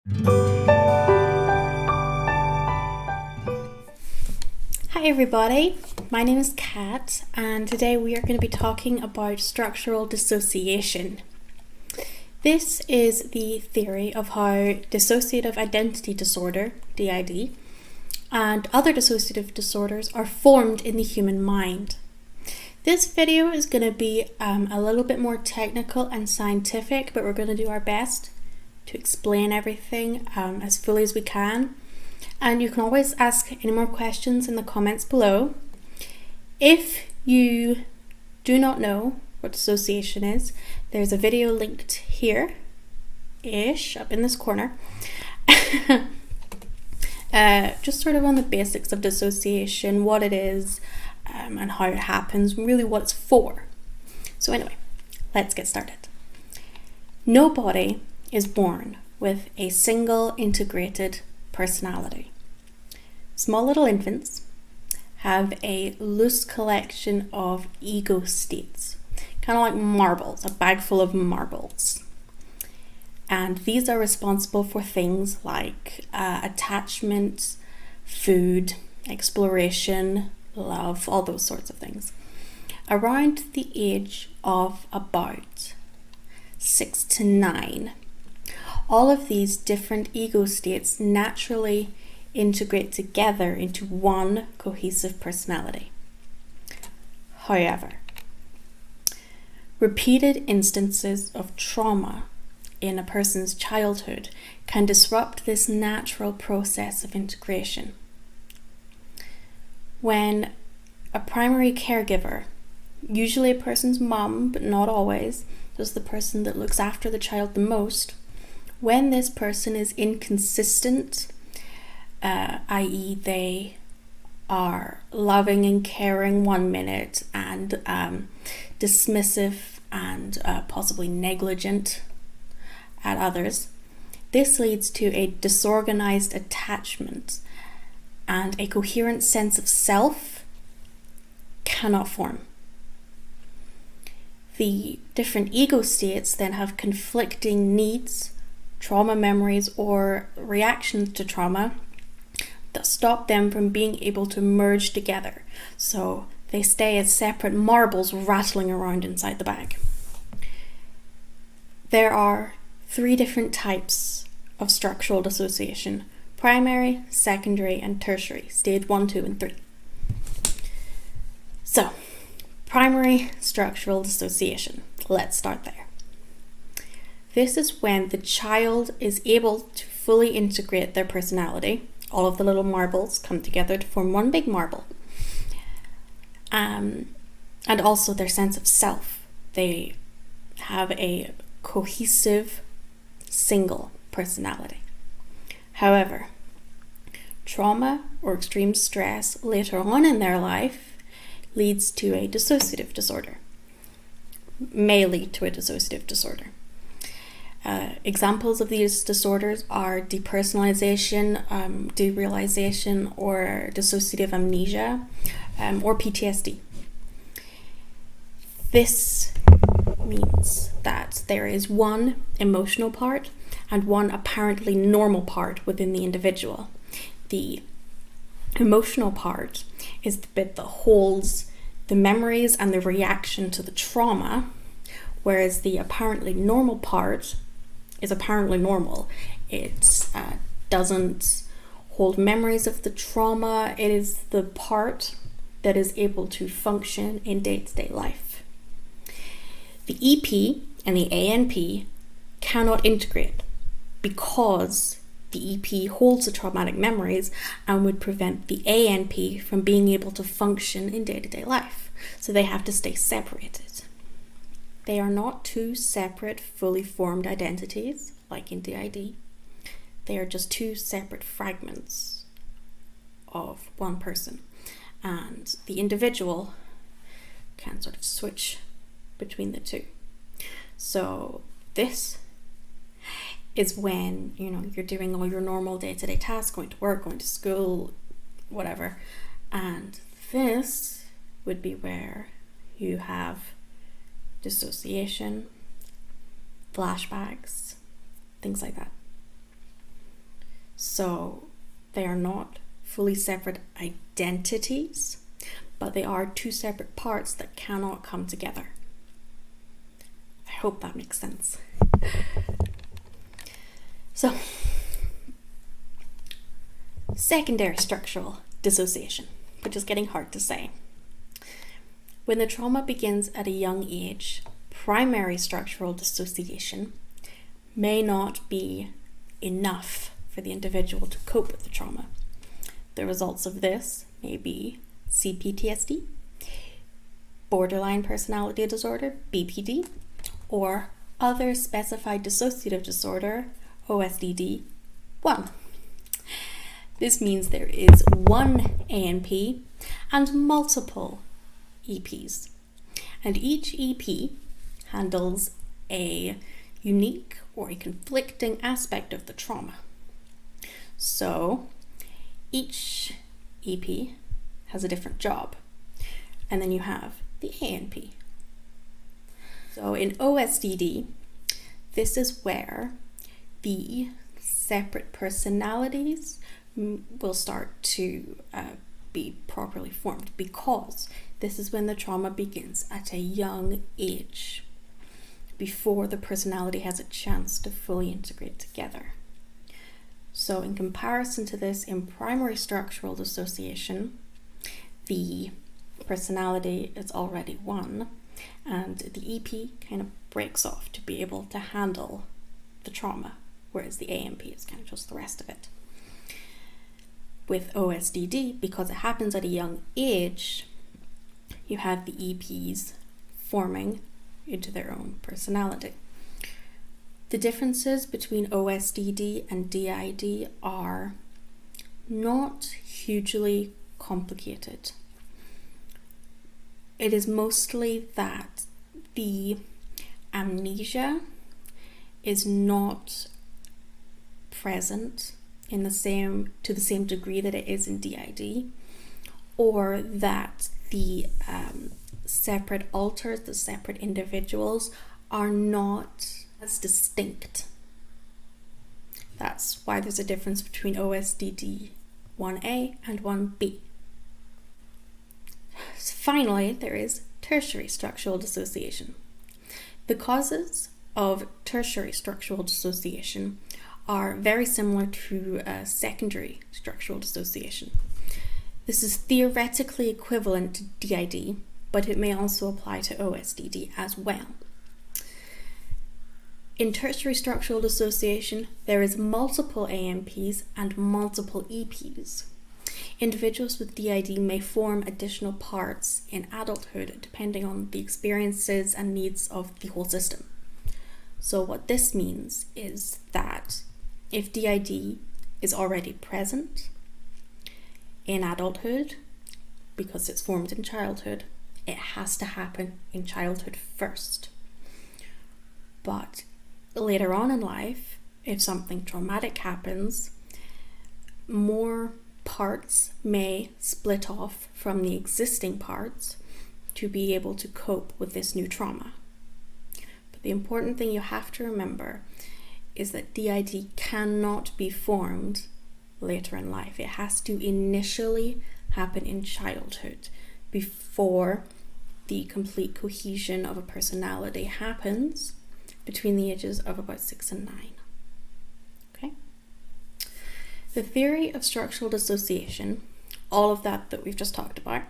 Hi everybody, my name is Kat and today we are going to be talking about structural dissociation. This is the theory of how dissociative identity disorder, DID, and other dissociative disorders are formed in the human mind. This video is going to be a little bit more technical and scientific, but we're going to do our best to explain everything as fully as we can. And you can always ask any more questions in the comments below. If you do not know what dissociation is, there's a video linked here-ish, up in this corner. Just sort of on the basics of dissociation, what it is, and how it happens, really what it's for. So anyway, let's get started. Nobody is born with a single integrated personality. Small little infants have a loose collection of ego states, kind of like marbles, a bag full of marbles. And these are responsible for things like attachment, food, exploration, love, all those sorts of things. Around the age of about 6 to 9, all of these different ego states naturally integrate together into one cohesive personality. However, repeated instances of trauma in a person's childhood can disrupt this natural process of integration. When a primary caregiver, usually a person's mum, but not always, just the person that looks after the child the most, when this person is inconsistent, i.e. they are loving and caring one minute and dismissive and possibly negligent at others, this leads to a disorganized attachment, and a coherent sense of self cannot form. The different ego states then have conflicting needs, trauma memories, or reactions to trauma that stop them from being able to merge together. So they stay as separate marbles rattling around inside the bag. There are 3 different types of structural dissociation: primary, secondary, and tertiary, stage 1, 2, and 3. So, primary structural dissociation. Let's start there. This is when the child is able to fully integrate their personality. All of the little marbles come together to form one big marble. And also their sense of self. They have a cohesive, single personality. However, trauma or extreme stress later on in their life leads to a dissociative disorder. May lead to a dissociative disorder. Examples of these disorders are depersonalization, derealization, or dissociative amnesia, or PTSD. This means that there is one emotional part and one apparently normal part within the individual. The emotional part is the bit that holds the memories and the reaction to the trauma, whereas the apparently normal part is apparently normal. It doesn't hold memories of the trauma. It is the part that is able to function in day-to-day life. The EP and the ANP cannot integrate because the EP holds the traumatic memories and would prevent the ANP from being able to function in day-to-day life. So they have to stay separated. They are not 2 separate, fully formed identities, like in DID. They are just 2 separate fragments of one person. And the individual can sort of switch between the 2. So this is when, you're doing all your normal day-to-day tasks, going to work, going to school, whatever. And this would be where you have dissociation, flashbacks, things like that. So they are not fully separate identities, but they are two separate parts that cannot come together. I hope that makes sense. So, secondary structural dissociation, which is getting hard to say. When the trauma begins at a young age, primary structural dissociation may not be enough for the individual to cope with the trauma. The results of this may be CPTSD, borderline personality disorder, BPD, or other specified dissociative disorder, OSDD 1. This means there is one ANP and multiple EPs, and each EP handles a unique or a conflicting aspect of the trauma. So each EP has a different job, and then you have the ANP. So in OSDD, this is where the separate personalities will start to be properly formed, because this is when the trauma begins at a young age, before the personality has a chance to fully integrate together. So in comparison to this, in primary structural dissociation, the personality is already one, and the EP kind of breaks off to be able to handle the trauma, whereas the ANP is kind of just the rest of it. With OSDD, because it happens at a young age, you have the EPs forming into their own personality. The differences between OSDD and DID are not hugely complicated. It is mostly that the amnesia is not present to the same degree that it is in DID, or that the separate alters, the separate individuals, are not as distinct. That's why there's a difference between OSDD 1A and 1B. Finally, there is tertiary structural dissociation. The causes of tertiary structural dissociation are very similar to secondary structural dissociation. This is theoretically equivalent to DID, but it may also apply to OSDD as well. In tertiary structural dissociation, there is multiple ANPs and multiple EPs. Individuals with DID may form additional parts in adulthood depending on the experiences and needs of the whole system. So what this means is that if DID is already present in adulthood, because it's formed in childhood, it has to happen in childhood first. But later on in life, if something traumatic happens, more parts may split off from the existing parts to be able to cope with this new trauma. But the important thing you have to remember is that DID cannot be formed later in life. It has to initially happen in childhood before the complete cohesion of a personality happens between the ages of about 6 and 9. Okay? The theory of structural dissociation, all of that we've just talked about,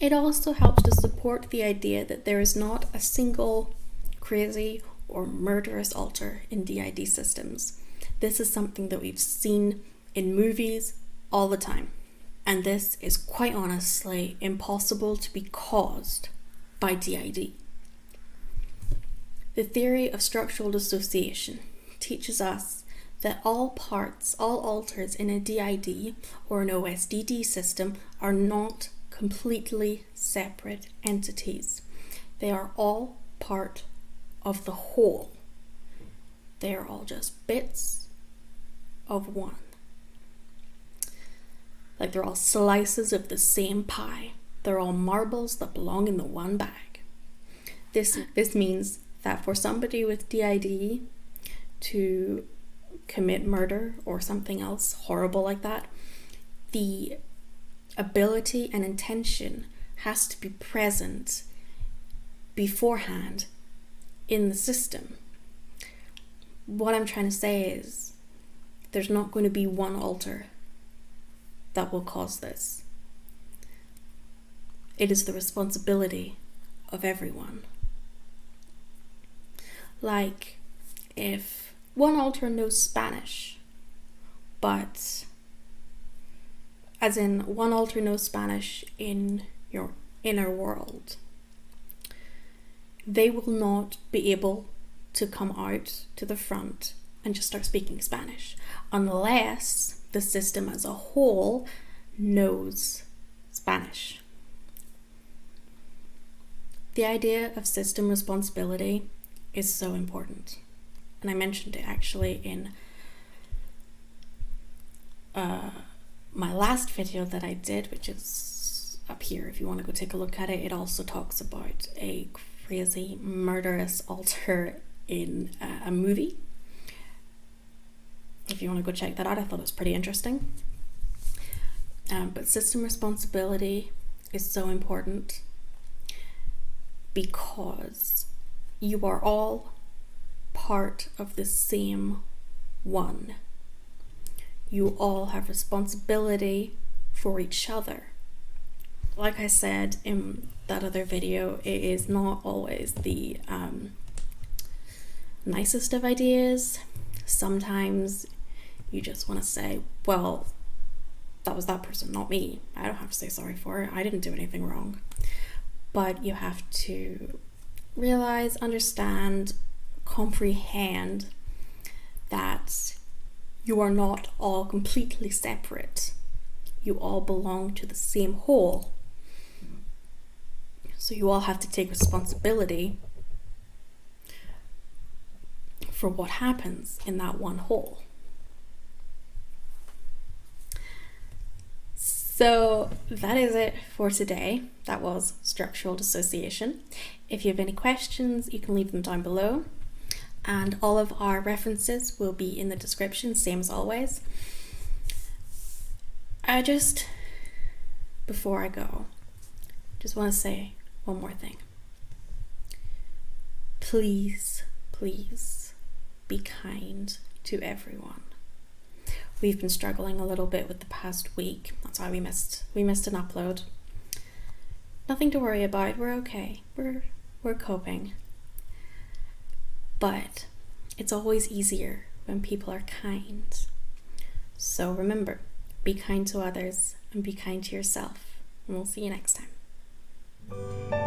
it also helps to support the idea that there is not a single crazy or murderous alter in DID systems. This is something that we've seen in movies all the time. And this is quite honestly impossible to be caused by DID. The theory of structural dissociation teaches us that all parts, all alters in a DID or an OSDD system are not completely separate entities. They are all part of the whole. They are all just bits of one. Like they're all slices of the same pie. They're all marbles that belong in the one bag. This means that for somebody with DID to commit murder or something else horrible like that, the ability and intention has to be present beforehand in the system. What I'm trying to say is there's not going to be one alter that will cause this. It is the responsibility of everyone. Like, if one alter knows Spanish, but as in one alter knows Spanish in your inner world, they will not be able to come out to the front and just start speaking Spanish unless the system as a whole knows Spanish. The idea of system responsibility is so important, and I mentioned it actually in my last video that I did, which is up here if you want to go take a look at it. It also talks about a crazy murderous alter in a movie. If you want to go check that out, I thought it was pretty interesting. But system responsibility is so important because you are all part of the same one. You all have responsibility for each other. Like I said in that other video, it is not always the nicest of ideas. Sometimes you just want to say, well, that was that person, not me. I don't have to say sorry for it. I didn't do anything wrong. But you have to realize, understand, comprehend that you are not all completely separate. You all belong to the same whole. So you all have to take responsibility for what happens in that one whole. So that is it for today. That was structural dissociation. If you have any questions, you can leave them down below. And all of our references will be in the description, same as always. Before I go, just want to say one more thing. Please, please be kind to everyone. We've been struggling a little bit with the past week. That's why we missed an upload. Nothing to worry about. We're okay. We're coping. But it's always easier when people are kind. So remember, be kind to others and be kind to yourself. And we'll see you next time.